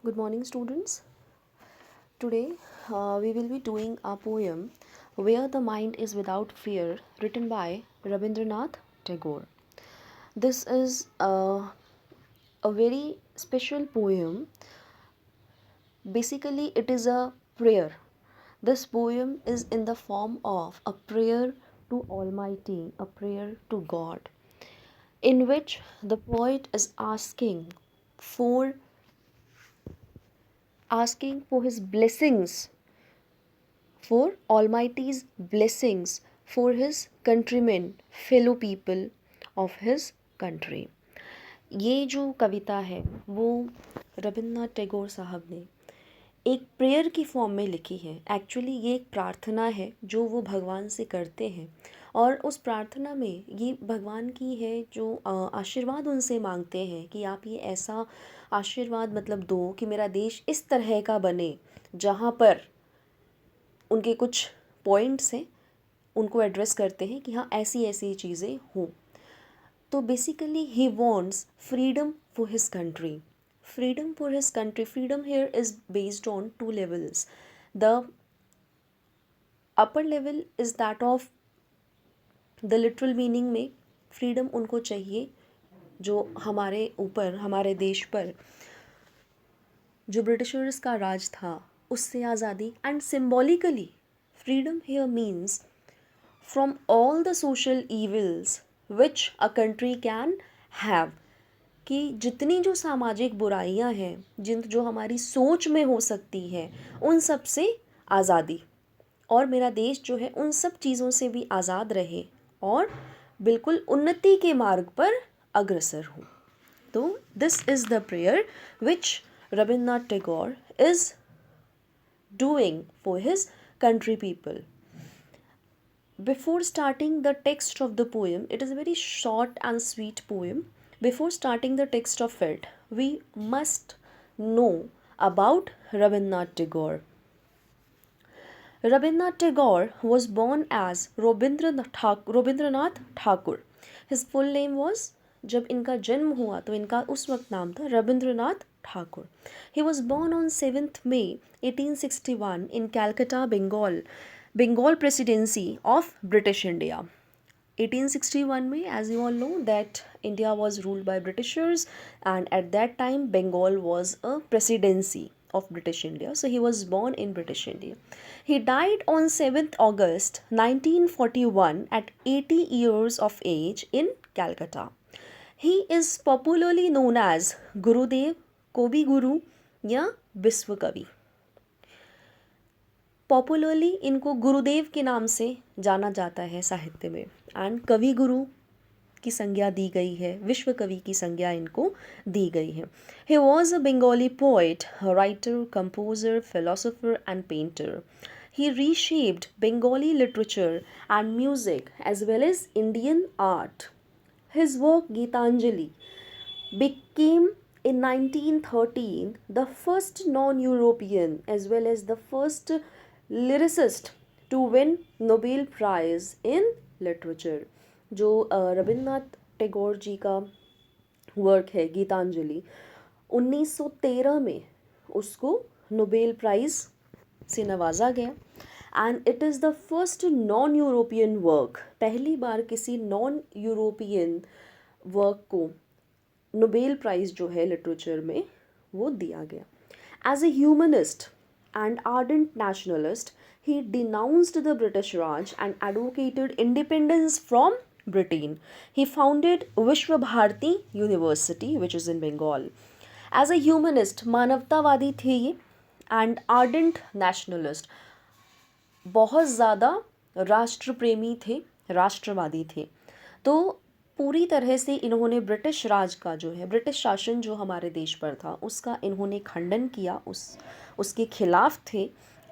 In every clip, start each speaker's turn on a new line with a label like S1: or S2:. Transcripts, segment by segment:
S1: Good morning, students. Today we will be doing a poem Where the Mind is Without Fear, written by Rabindranath Tagore. This is a very special poem. Basically, it is a prayer. This poem is in the form of a prayer to Almighty, a prayer to God, in which the poet is for asking for his blessings, for Almighty's blessings for his countrymen, fellow people of his country. ये जो कविता है वो रविन्द्रनाथ टैगोर साहब ने एक prayer की form में लिखी है. एक्चुअली ये एक प्रार्थना है जो वो भगवान से करते हैं, और उस प्रार्थना में ये भगवान की है जो आशीर्वाद उनसे मांगते हैं कि आप ये ऐसा आशीर्वाद मतलब दो कि मेरा देश इस तरह का बने जहाँ पर उनके कुछ पॉइंट्स हैं उनको एड्रेस करते हैं कि हाँ ऐसी ऐसी चीज़ें हों. तो basically he wants freedom for his country. Freedom for his country. Freedom here is based on two levels. The upper level is that of the literal meaning में फ्रीडम उनको चाहिए जो हमारे ऊपर, हमारे देश पर जो ब्रिटिशर्स का राज था उससे आज़ादी. And symbolically freedom here means from all the social evils which a country can have. कि जितनी जो सामाजिक बुराइयां हैं जो हमारी सोच में हो सकती है उन सब से आज़ादी, और मेरा देश जो है उन सब चीज़ों से भी आज़ाद रहे और बिल्कुल उन्नति के मार्ग पर अग्रसर हो. तो this is the prayer which Rabindranath Tagore is doing for his country people. Before starting the text of the poem, it is a very short and sweet poem. Before starting the text of it, we must know about Rabindranath Tagore. Rabindranath Tagore was born as Rabindranath Thakur. His full name was, जब इनका जन्म हुआ तो इनका उस वक्त नाम था Rabindranath Thakur. He was born on 7th May 1861 in Calcutta, Bengal Presidency of British India. 1861 में, as you all know, that India was ruled by Britishers, and at that time Bengal was a presidency of British India. So he was born in British India. He died on 7th August 1941 at 80 years of age in Calcutta. He is popularly known as गुरुदेव, कवि गुरु या विश्व कवि. Popularly इनको गुरुदेव के नाम से जाना जाता है साहित्य में, एंड कवि गुरु की संज्ञा दी गई है, विश्व कवि की संज्ञा इनको दी गई है. He was a Bengali poet, writer, composer, philosopher and painter. He reshaped Bengali literature and music as well as Indian art. His work Gitanjali became in 1913 the first non-European as well as the first lyricist to win Nobel Prize in Literature. जो रविन्द्रनाथ टैगोर जी का work है गीतांजलि, 1913 में उसको Nobel prize से नवाजा गया. And it is the first non European work. पहली बार किसी नॉन यूरोपियन वर्क को नोबेल प्राइज़ जो है लिटरेचर में वो दिया गया. As a humanist and ardent nationalist, he denounced the British Raj and advocated independence from Britain. He founded Vishwa Bharati University, which is in Bengal. As a humanist, मानवतावादी थे ये, and ardent nationalist, बहुत ज़्यादा राष्ट्र प्रेमी थे, राष्ट्रवादी थे. तो पूरी तरह से इन्होंने ब्रिटिश राज का जो है, ब्रिटिश शासन जो हमारे देश पर था उसका इन्होंने खंडन किया, उसके खिलाफ थे.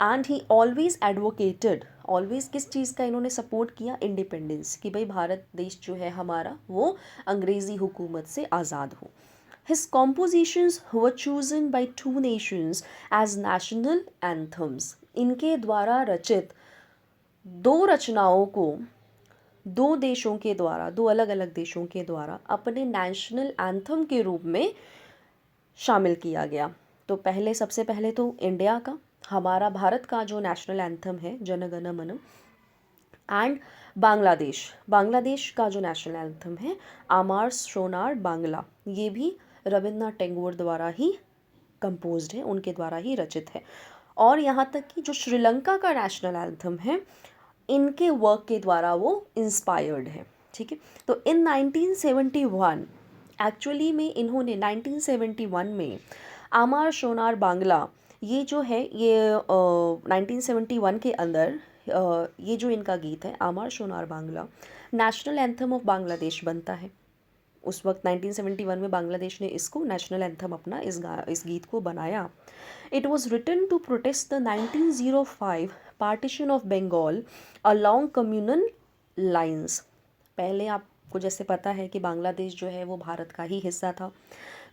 S1: And he always advocated, always किस चीज़ का इन्होंने सपोर्ट किया? इंडिपेंडेंस, कि भाई भारत देश जो है हमारा वो अंग्रेज़ी हुकूमत से आज़ाद हो. His compositions were chosen by two nations as national anthems. इनके द्वारा रचित दो रचनाओं को दो देशों के द्वारा, दो अलग अलग देशों के द्वारा अपने नेशनल एंथम के रूप में शामिल किया गया. तो पहले सबसे पहले तो इंडिया का, हमारा भारत का जो नेशनल एंथम है जन गण मन, एंड बांग्लादेश का जो नेशनल एंथम है आमार सोनार बांग्ला, ये भी रविन्द्रनाथ टैगोर द्वारा ही कंपोज्ड है, उनके द्वारा ही रचित है। और यहाँ तक कि जो श्रीलंका का नेशनल एंथम है इनके वर्क के द्वारा वो इंस्पायर्ड है। ठीक है, तो इन 1971 एक्चुअली में इन्होंने 1971 में आमार सोनार बांग्ला, ये जो है ये 1971 के अंदर ये जो इनका गीत है Amar Sonar Bangla national anthem of Bangladesh बनता है। उस वक्त 1971 में बांग्लादेश ने इसको नेशनल एंथम अपना इस गीत को बनाया। It was written to protest the 1905 partition of Bengal along communal lines. पहले आपको जैसे पता है कि बांग्लादेश जो है वो भारत का ही हिस्सा था,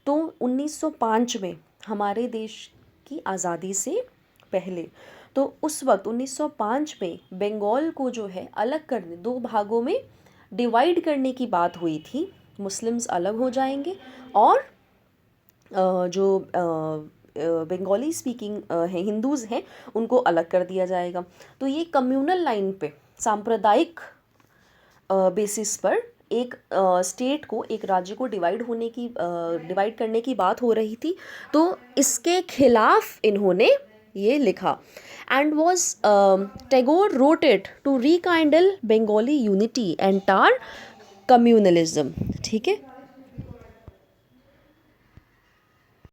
S1: तो 1905 में हमारे देश की आज़ादी से पहले, तो उस वक्त 1905 में बंगाल को जो है अलग करने, दो भागों में डिवाइड करने की बात हुई थी। मुस्लिम्स अलग हो जाएंगे और जो बंगाली स्पीकिंग हैं, हिंदूज़ हैं, उनको अलग कर दिया जाएगा। तो ये कम्युनल लाइन पे, सांप्रदायिक बेसिस पर एक स्टेट को, एक राज्य को डिवाइड करने की बात हो रही थी। तो इसके खिलाफ इन्होंने ये लिखा and was Tagore wrote it to rekindle Bengali unity and tar communalism. ठीक है,